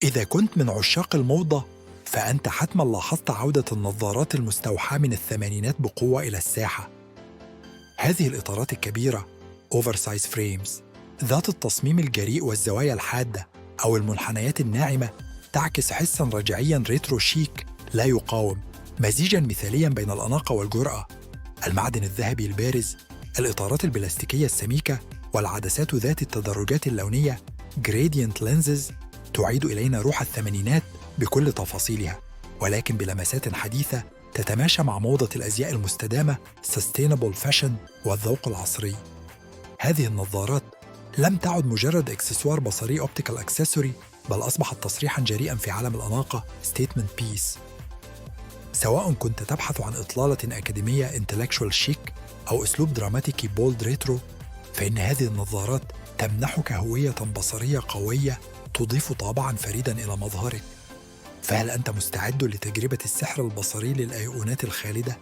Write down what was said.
إذا كنت من عشاق الموضة فأنت حتماً لاحظت عودة النظارات المستوحاة من الثمانينات بقوة إلى الساحة. هذه الإطارات الكبيرة oversize frames ذات التصميم الجريء والزوايا الحادة أو المنحنيات الناعمة تعكس حساً رجعياً ريترو شيك لا يقاوم، مزيجاً مثالياً بين الأناقة والجرأة. المعدن الذهبي البارز، الإطارات البلاستيكية السميكة، والعدسات ذات التدرجات اللونية gradient lenses تعيد إلينا روح الثمانينات بكل تفاصيلها، ولكن بلمسات حديثة تتماشى مع موضة الأزياء المستدامة sustainable fashion والذوق العصري. هذه النظارات لم تعد مجرد إكسسوار بصري optical accessory، بل أصبحت تصريحاً جريئاً في عالم الأناقة statement piece. سواء كنت تبحث عن إطلالة أكاديمية intellectual chic أو أسلوب دراماتيكي bold retro، فإن هذه النظارات تمنحك هوية بصرية قوية تضيف طابعاً فريداً إلى مظهرك. فهل أنت مستعد لتجربة السحر البصري للأيقونات الخالدة؟